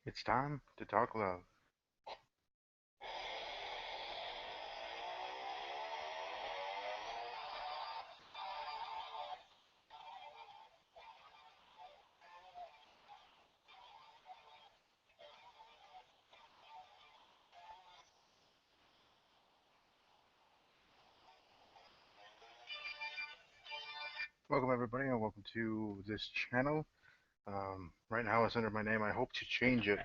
It's time to talk love. Welcome, everybody, and welcome to this channel. Right now, it's under my name. I hope to change it.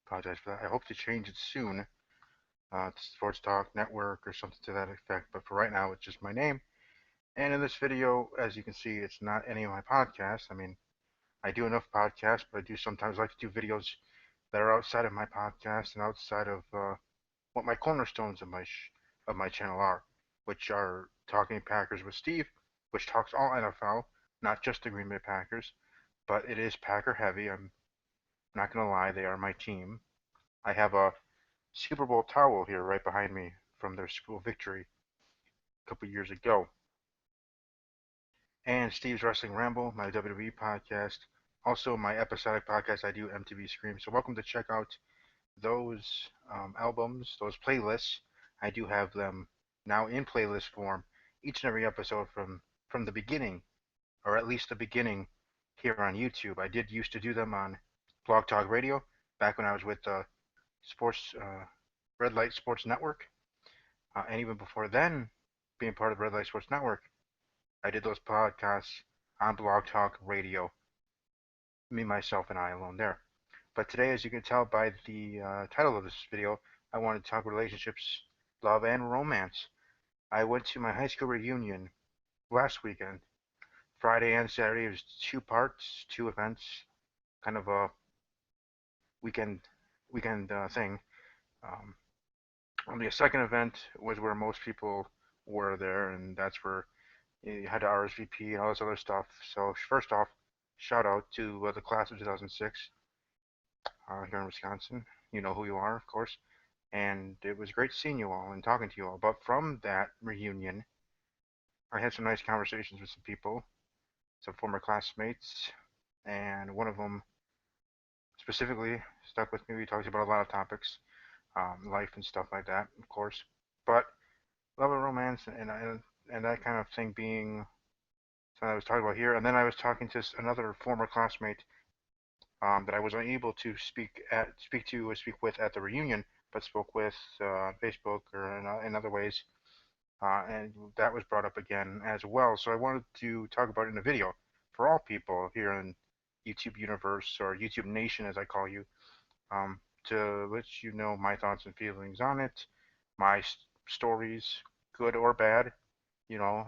Apologize for that. I hope to change it soon to Sports Talk Network or something to that effect. But for right now, it's just my name. And in this video, as you can see, it's not any of my podcasts. I mean, I do enough podcasts, but I do sometimes like to do videos that are outside of my podcast and outside of what my cornerstones of my channel are, which are Talking Packers with Steve, which talks all NFL, not just the Green Bay Packers, but it is Packer heavy. I'm not gonna lie, they are my team. I have a Super Bowl towel here right behind me from their school victory a couple years ago. And Steve's Wrestling Ramble, my WWE podcast, also my episodic podcast I do, MTV Scream. So welcome to check out those albums, those playlists. I do have them now in playlist form, each and every episode from the beginning, or at least the beginning, here on YouTube. I did used to do them on Blog Talk Radio back when I was with Sports Red Light Sports Network, and even before then, being part of Red Light Sports Network, I did those podcasts on Blog Talk Radio, me, myself, and I alone there. But today, as you can tell by the title of this video, I want to talk relationships, love, and romance. I went to my high school reunion last weekend, Friday and Saturday. It was two parts, two events, kind of a weekend thing. Um, Only a second event was where most people were there, and that's where you had to RSVP and all this other stuff. So first off, shout out to the class of 2006 here in Wisconsin. You know who you are, of course. And it was great seeing you all and talking to you all. But from that reunion, I had some nice conversations with some people, some former classmates, and one of them specifically stuck with me. We talked about a lot of topics, life and stuff like that, of course. But love and romance and that kind of thing being something I was talking about here. And then I was talking to another former classmate that I was unable to speak with at the reunion, but spoke with on Facebook or in other ways, and that was brought up again as well. So I wanted to talk about it in a video for all people here in YouTube Universe or YouTube Nation, as I call you, to let you know my thoughts and feelings on it, my stories, good or bad. You know,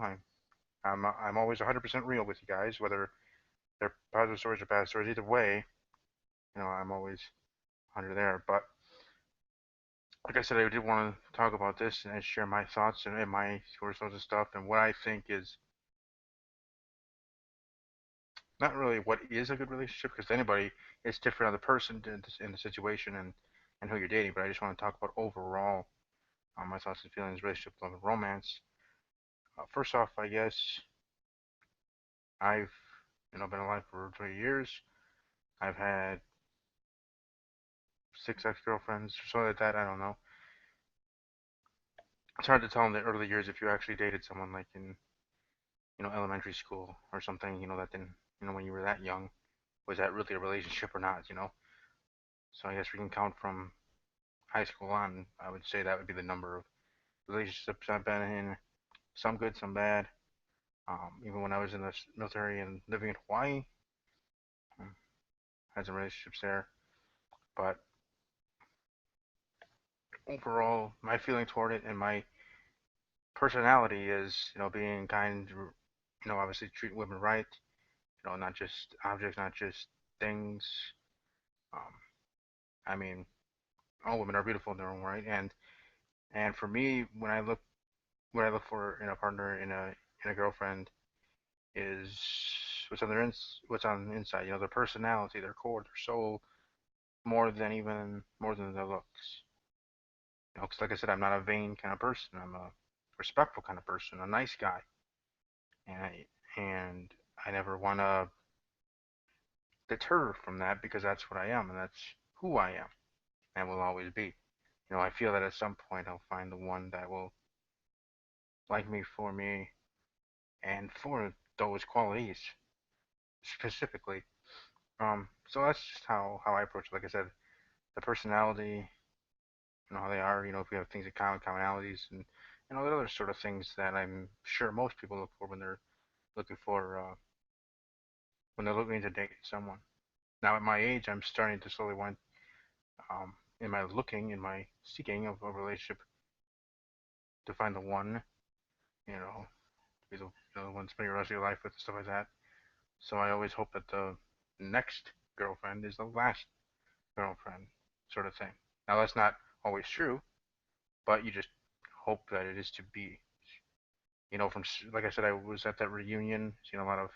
I'm always 100% real with you guys, whether they're positive stories or bad stories. Either way, I'm always under there. But like I said, I did want to talk about this and share my thoughts and my sources of stuff and what I think is not really what is a good relationship because anybody is different on the person in the situation and who you're dating. But I just want to talk about overall my thoughts and feelings, relationship, love, and romance. First off, I guess I've been alive for 20 years. I've had six ex-girlfriends or something like that. I don't know. It's hard to tell in the early years if you actually dated someone like in elementary school or something. That didn't when you were that young, was that really a relationship or not? So I guess we can count from high school on. I would say that would be the number of relationships I've been in. Some good, some bad. Even when I was in the military and living in Hawaii, um, had some relationships there. But overall, my feeling toward it and my personality is, being kind. Obviously treat women right. Not just objects, not just things. Um, I mean, all women are beautiful in their own right, and for me, what I look for in a partner, in a girlfriend, is what's on the inside. Their personality, their core, their soul, more than their looks. 'Cause like I said, I'm not a vain kind of person. I'm a respectful kind of person, a nice guy, and I never want to deter from that because that's what I am and that's who I am and will always be. I feel that at some point I'll find the one that will like me for me and for those qualities specifically. So that's just how I approach it. Like I said, the personality, how they are, if we have things in common, commonalities, and the other sort of things that I'm sure most people look for looking for when they're looking to date someone. Now at my age, I'm starting to slowly want, in my looking, in my seeking of a relationship, to find the one, be the one spending the rest of your life with and stuff like that. So I always hope that the next girlfriend is the last girlfriend, sort of thing. Now that's not always true, but you just hope that it is to be. From like I said, I was at that reunion, seeing a lot of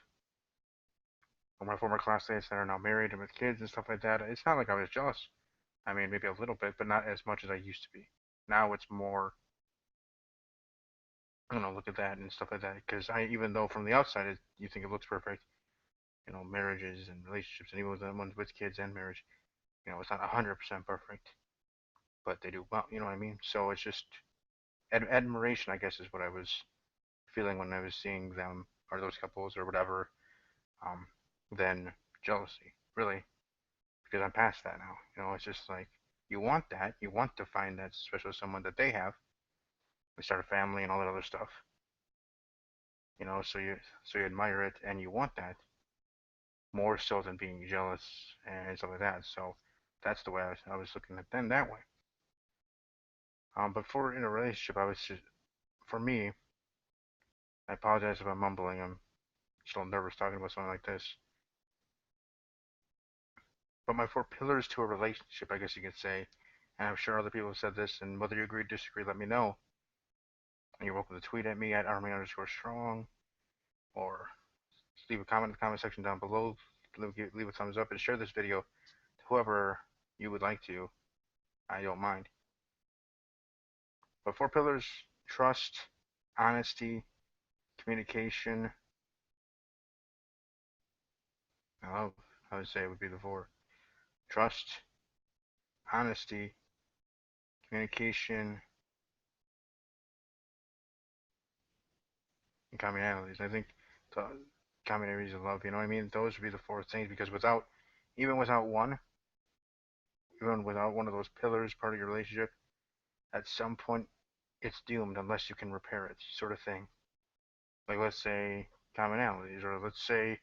my former classmates that are now married and with kids and stuff like that. It's not like I was jealous. I mean, maybe a little bit, but not as much as I used to be. Now it's more, look at that and stuff like that. Because even though from the outside you think it looks perfect, marriages and relationships, and even with the ones with kids and marriage, it's not 100% perfect, but they do well. You know what I mean? So it's just admiration, I guess, is what I was feeling when I was seeing them or those couples or whatever. Um, than jealousy, really, because I'm past that now. It's just like you want that, you want to find that special someone that they have. We start a family and all that other stuff. So you admire it and you want that more so than being jealous and stuff like that. So that's the way I was looking at them that way. But for in a relationship, I was just, for me, I apologize if I'm mumbling. I'm just a little nervous talking about something like this. But my four pillars to a relationship, I guess you could say, and I'm sure other people have said this, and whether you agree or disagree, let me know. And you're welcome to tweet at me at army_strong, or leave a comment in the comment section down below. Leave a thumbs up and share this video to whoever you would like to. I don't mind. But four pillars: trust, honesty, communication. I would say it would be the four: trust, honesty, communication, and commonalities. I think the commonalities of love. You know what I mean? Those would be the four things because even without one, even without one of those pillars, part of your relationship, at some point it's doomed unless you can repair it, sort of thing. Like let's say commonalities, or let's say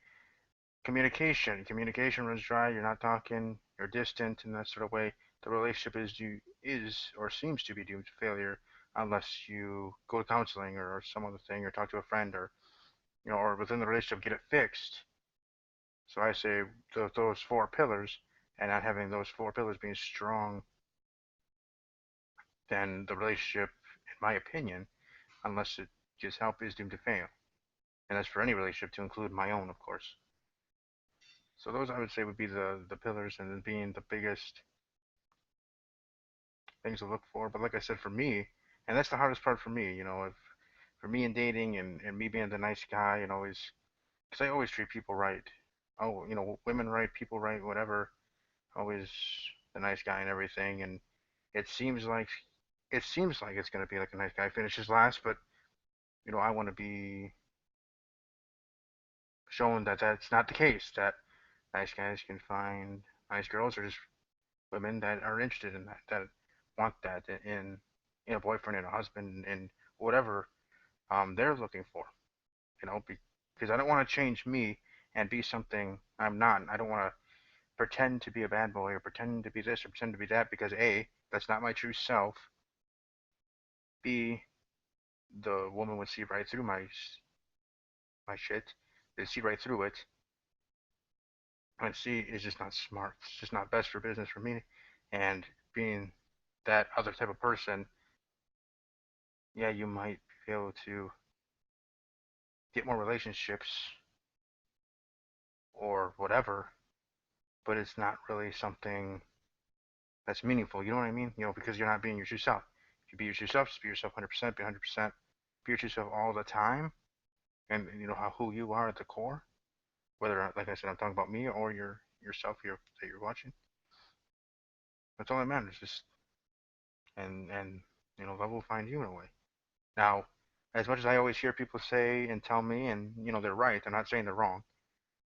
communication. Communication runs dry. You're not talking. You're distant in that sort of way. The relationship is or seems to be doomed to failure unless you go to counseling or some other thing, or talk to a friend, or or within the relationship get it fixed. So I say those four pillars, and not having those four pillars being strong, then the relationship, in my opinion, unless it gets help, is doomed to fail. And that's for any relationship, to include my own, of course. So those I would say would be the pillars, and then being the biggest things to look for. But like I said, for me, and that's the hardest part for me, if for me in dating and me being the nice guy and always, because I always treat people right. Oh, women right, people right, whatever. Always the nice guy and everything. And it seems like it's gonna be like a nice guy finishes last, but I want to be shown that that's not the case. That nice guys can find nice girls, or just women that are interested in that want that in a boyfriend and a husband and whatever they're looking for. Because I don't want to change me and be something I'm not. I don't want to pretend to be a bad boy or pretend to be this or pretend to be that because A, that's not my true self. B, the woman would see right through my shit. They'd see right through it. And C, is just not smart. It's just not best for business for me. And being that other type of person, yeah, you might be able to get more relationships or whatever, but it's not really something that's meaningful. You know what I mean? Because you're not being your true self. If you be your true self, just be yourself 100%, be 100%, be your true self all the time, and you know who you are at the core. Whether, like I said, I'm talking about me or your yourself here that you're watching. That's all that matters. Just and love will find you in a way. Now, as much as I always hear people say and tell me, and they're right. I'm not saying they're wrong,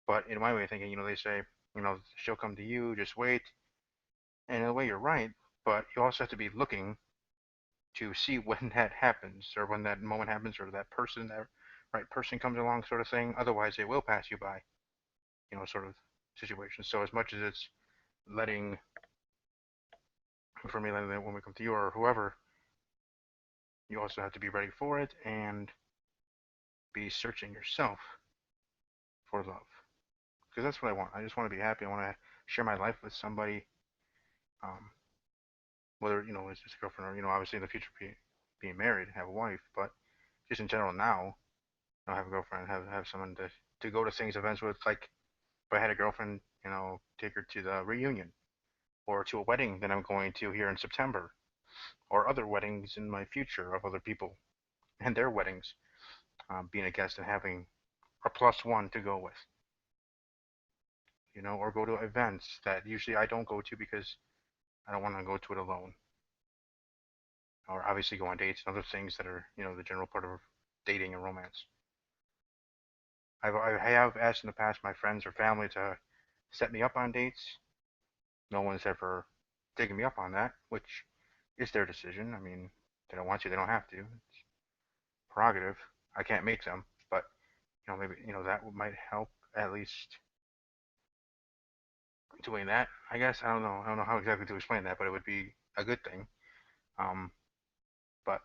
but in my way of thinking, they say, she'll come to you. Just wait. And in a way, you're right. But you also have to be looking to see when that happens, or when that moment happens, or that right person comes along, sort of thing. Otherwise, it will pass you by. Sort of situation. So as much as it's letting, for me, letting that woman come to you or whoever, you also have to be ready for it and be searching yourself for love. Because that's what I want. I just want to be happy. I want to share my life with somebody, um, whether it's just a girlfriend or obviously in the future being married, have a wife, but just in general now, have a girlfriend, have someone to go to things, events with. Like if I had a girlfriend, take her to the reunion or to a wedding that I'm going to here in September, or other weddings in my future of other people and their weddings, being a guest and having a plus one to go with, or go to events that usually I don't go to because I don't want to go to it alone, or obviously go on dates and other things that are, the general part of dating and romance. I have asked in the past my friends or family to set me up on dates. No one's ever taken me up on that, which is their decision. I mean, they don't want to, they don't have to. It's prerogative. I can't make them, but maybe that might help at least doing that. I guess I don't know. I don't know how exactly to explain that, but it would be a good thing. Um, but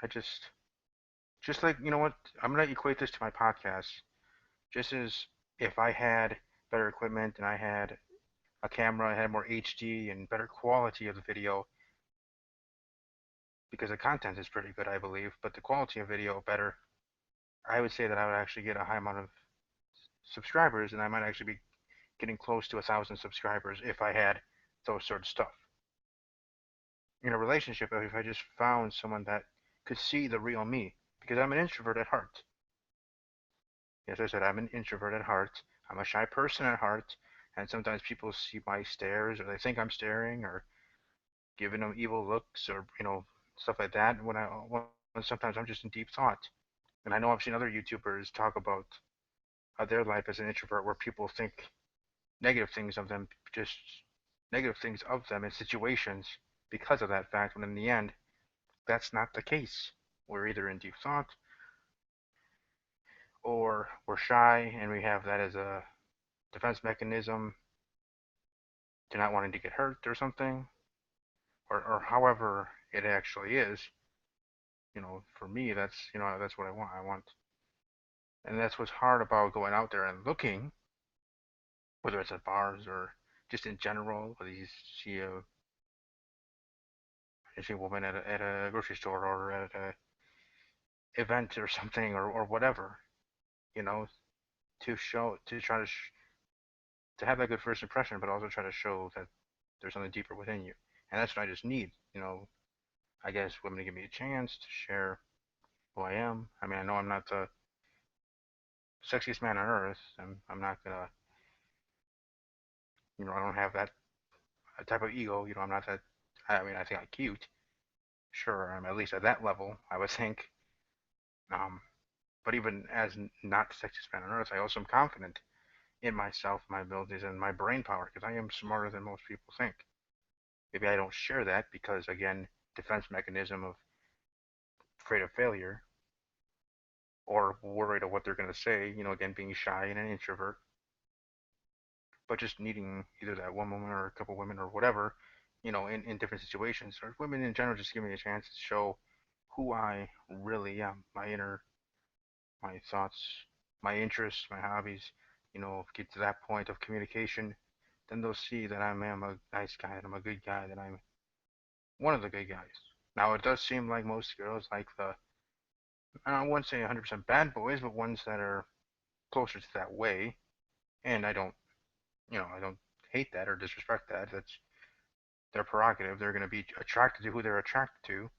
I just like what, I'm gonna equate this to my podcast. Just as if I had better equipment and I had a camera, I had more HD and better quality of the video, because the content is pretty good, I believe, but the quality of video better. I would say that I would actually get a high amount of subscribers, and I might actually be getting close to 1,000 subscribers if I had those sort of stuff. In a relationship, if I just found someone that could see the real me, because I'm an introvert at heart. As I said, I'm an introvert at heart. I'm a shy person at heart, and sometimes people see my stares, or they think I'm staring, or giving them evil looks, or stuff like that. When sometimes I'm just in deep thought, and I know I've seen other YouTubers talk about their life as an introvert, where people think negative things of them, just negative things of them in situations because of that fact. When in the end, that's not the case. We're either in deep thought, or we're shy, and we have that as a defense mechanism to not wanting to get hurt or something, or however it actually is. For me, that's what I want. And that's what's hard about going out there and looking, whether it's at bars or just in general, whether you see a woman at a grocery store or at a event or something, or whatever, you know, to try to have that good first impression, but also try to show that there's something deeper within you. And that's what I just need, I guess women to give me a chance to share who I am. I mean, I know I'm not the sexiest man on earth. I'm not gonna, I don't have that type of ego. I'm not that. I mean, I think I'm cute. Sure, I'm at least at that level, I would think. Um, but even as not the sexiest man on earth, I also am confident in myself, my abilities, and my brain power, because I am smarter than most people think. Maybe I don't share that because, again, defense mechanism of afraid of failure, or worried of what they're going to say, again, being shy and an introvert, but just needing either that one woman or a couple women or whatever, in different situations, or women in general, just give me a chance to show who I really am, my thoughts, my interests, my hobbies, get to that point of communication, then they'll see that I am a nice guy, that I'm a good guy, that I'm one of the good guys. Now, it does seem like most girls like I wouldn't say 100% bad boys, but ones that are closer to that way. And I don't hate that or disrespect that. That's their prerogative. They're going to be attracted to who they're attracted to.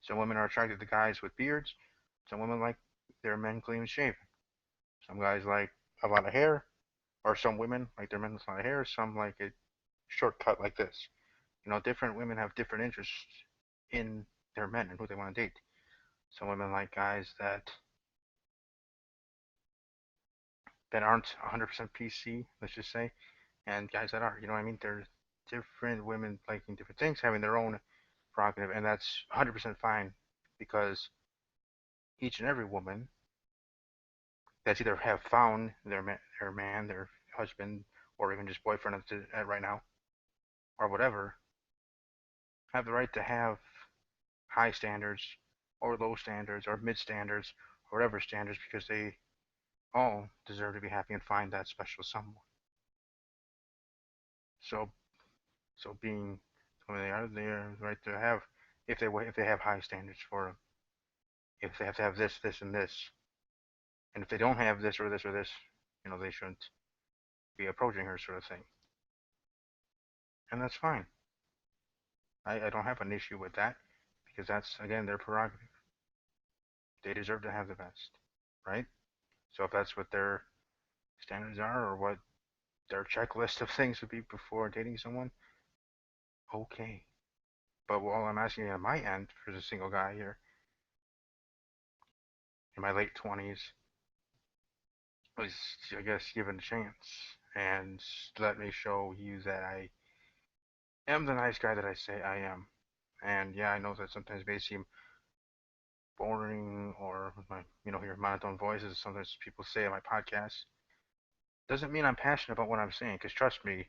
Some women are attracted to guys with beards. Some women like their men clean shaven. Some guys like a lot of hair. Or some women like their men with long hair, some like it shortcut like this. Different women have different interests in their men and who they want to date. Some women like guys that aren't 100% PC, let's just say, and guys that are. You know what I mean? There's different women liking different things, having their own prerogative, and that's 100% fine because each and every woman that's either have found their husband, or even just boyfriend right now, or whatever, have the right to have high standards, or low standards, or mid standards, or whatever standards, because they all deserve to be happy and find that special someone. So, so being who they are right to have, if they have high standards for them, if they have to have this, this, and this, and if they don't have this or this or this, they shouldn't be approaching her, sort of thing, and that's fine. I don't have an issue with that because that's again their prerogative. They deserve to have the best, right? So if that's what their standards are, or what their checklist of things would be before dating someone, okay. But all I'm asking on my end, for a single guy here in my late 20s, was, I guess, given a chance and let me show you that I am the nice guy that I say I am. And yeah, I know that sometimes it may seem boring, or with my, your monotone voices, sometimes people say on my podcast. Doesn't mean I'm passionate about what I'm saying, because trust me,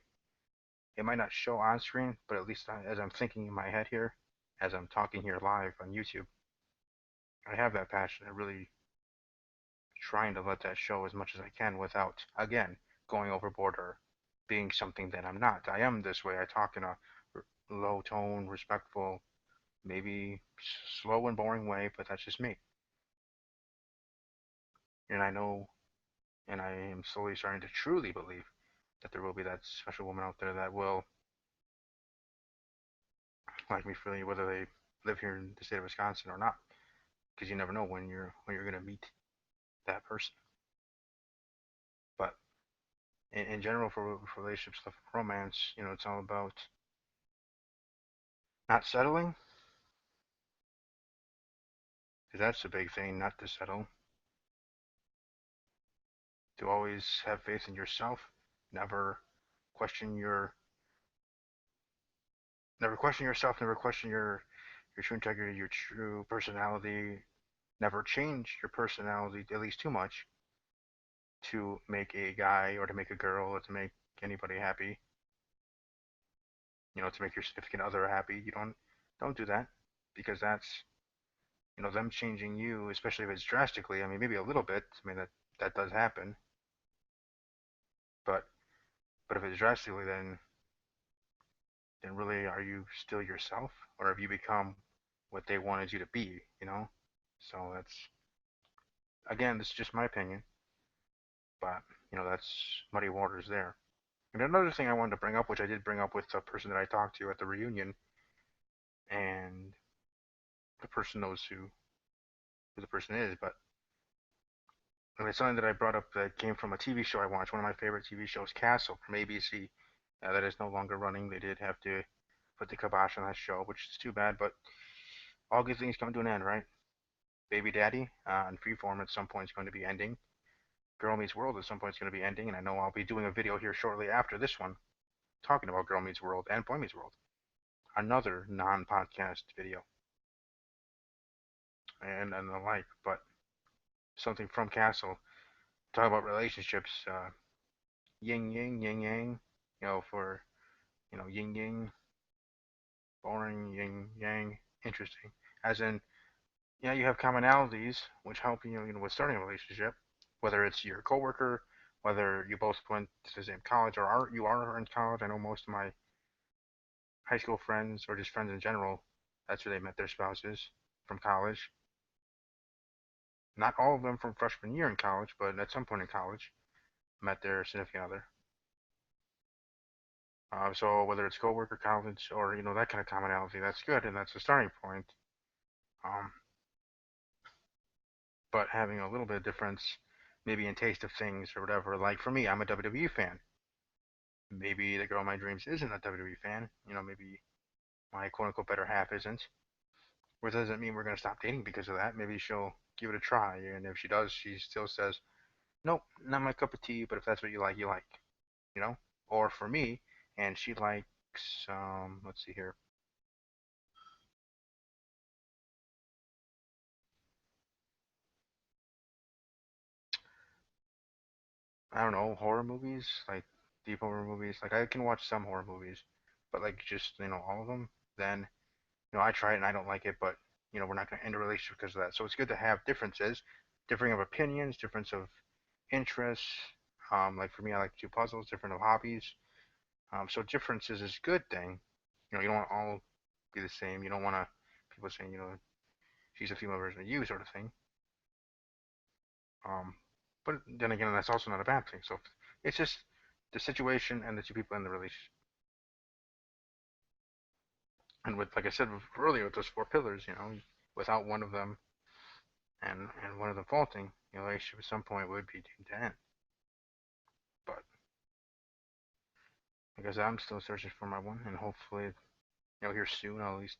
it might not show on screen, but at least as I'm thinking in my head here, as I'm talking here live on YouTube, I have that passion. I really trying to let that show as much as I can without, again, going overboard or being something that I'm not. I am this way. I talk in a low tone, respectful, maybe slow and boring way, but that's just me. And I know, and I am slowly starting to truly believe that there will be that special woman out there that will like me freely, whether they live here in the state of Wisconsin or not. Because you never know when you're gonna meet that person. But in general, for relationships, stuff, romance, it's all about not settling, because that's a big thing, not to settle. To always have faith in yourself. Never question your, never question yourself. Never question your true integrity, your true personality. Never change your personality at least too much to make a guy or to make a girl or to make anybody happy. To make your significant other happy. You don't do that, because that's them changing you, especially if it's drastically. I mean, maybe a little bit. I mean that does happen, but if it's drastically, then really are you still yourself, or have you become what they wanted you to be? So that's, again, this is just my opinion, but that's muddy waters there. And another thing I wanted to bring up, which I did bring up with the person that I talked to at the reunion, and the person knows who the person is, but it's something that I brought up that came from a TV show I watched, one of my favorite TV shows, Castle, from ABC. That is no longer running. They did have to put the kibosh on that show, which is too bad, but all good things come to an end, right? Baby Daddy and Freeform at some point is going to be ending. Girl Meets World at some point is going to be ending, and I know I'll be doing a video here shortly after this one talking about Girl Meets World and Boy Meets World. Another non-podcast video and the like, but something from Castle. Talk about relationships, yin yang, yin yang, for, yin yang, boring, yin yang, interesting. As in, yeah, you have commonalities which help with starting a relationship, whether it's your coworker, whether you both went to the same college, or you are in college. I know most of my high school friends, or just friends in general, that's where they met their spouses, from college. Not all of them from freshman year in college, but at some point in college, met their significant other. So whether it's coworker, college, or that kind of commonality, that's good, and that's the starting point. Um, but having a little bit of difference maybe in taste of things or whatever. Like for me, I'm a WWE fan. Maybe the girl of my dreams isn't a WWE fan. Maybe my quote unquote better half isn't. Which doesn't mean we're gonna stop dating because of that. Maybe she'll give it a try, and if she does, she still says, "Nope, not my cup of tea." But if that's what you like, you like, you know. Or for me, and she likes, let's see here. I don't know, horror movies, like deep horror movies. Like I can watch some horror movies, but like just all of them. Then I try it and I don't like it, but we're not gonna end a relationship because of that. So it's good to have differences, differing of opinions, difference of interests. Like for me, I like to do puzzles, different of hobbies. So differences is a good thing. You don't want to all be the same. You don't want to people saying she's a female version of you sort of thing. Um, but then again, that's also not a bad thing. So it's just the situation and the two people in the relationship. And with, like I said earlier, with those four pillars, without one of them and one of them faulting, the relationship at some point would be doomed to end. But like I said, I'm still searching for my one, and hopefully, here soon, I'll at least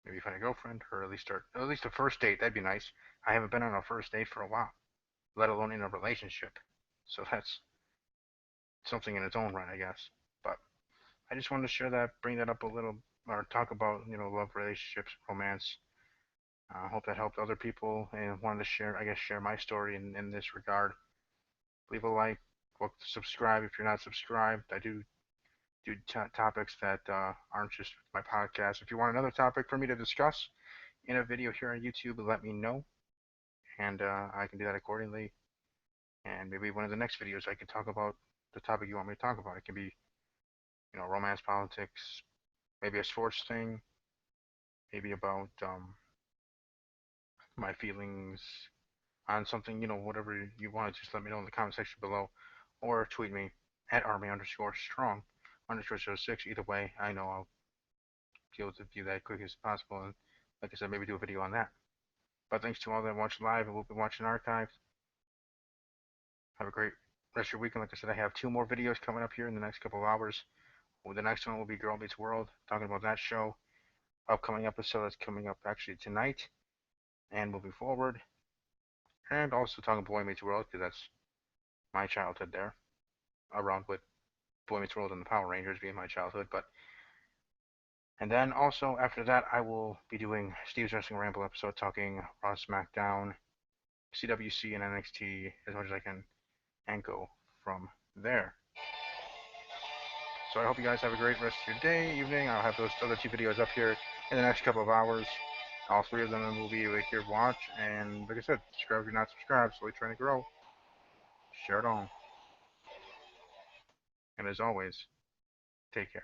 maybe find a girlfriend, or at least start at least a first date. That'd be nice. I haven't been on a first date for a while, let alone in a relationship. So that's something in its own right, I guess. But I just wanted to share that, bring that up a little, or talk about love, relationships, romance. I hope that helped other people, and wanted to share, I guess, share my story in this regard. Leave a like, subscribe if you're not subscribed. I do topics that aren't just my podcast. If you want another topic for me to discuss in a video here on YouTube, let me know, and I can do that accordingly. And maybe one of the next videos I can talk about the topic you want me to talk about. It can be, romance, politics, maybe a sports thing, maybe about my feelings on something, whatever you want. Just let me know in the comment section below, or tweet me at army underscore strong underscore 06. Either way, I know I'll be able to view that as quick as possible, and like I said, maybe do a video on that. But thanks to all that watch live and will be watching archived. Have a great rest of your weekend. Like I said, I have two more videos coming up here in the next couple of hours. Well, the next one will be Girl Meets World, talking about that show. Upcoming episode that's coming up actually tonight and moving forward. And also talking Boy Meets World, because that's my childhood there, around with Boy Meets World and the Power Rangers being my childhood. And then also after that, I will be doing Steve's Wrestling Ramble episode, talking Raw, SmackDown, CWC, and NXT as much as I can, and go from there. So I hope you guys have a great rest of your day, evening. I'll have those other two videos up here in the next couple of hours. All three of them will be right here to watch. And like I said, subscribe if you're not subscribed. Slowly trying to grow. Share it on. And as always, take care.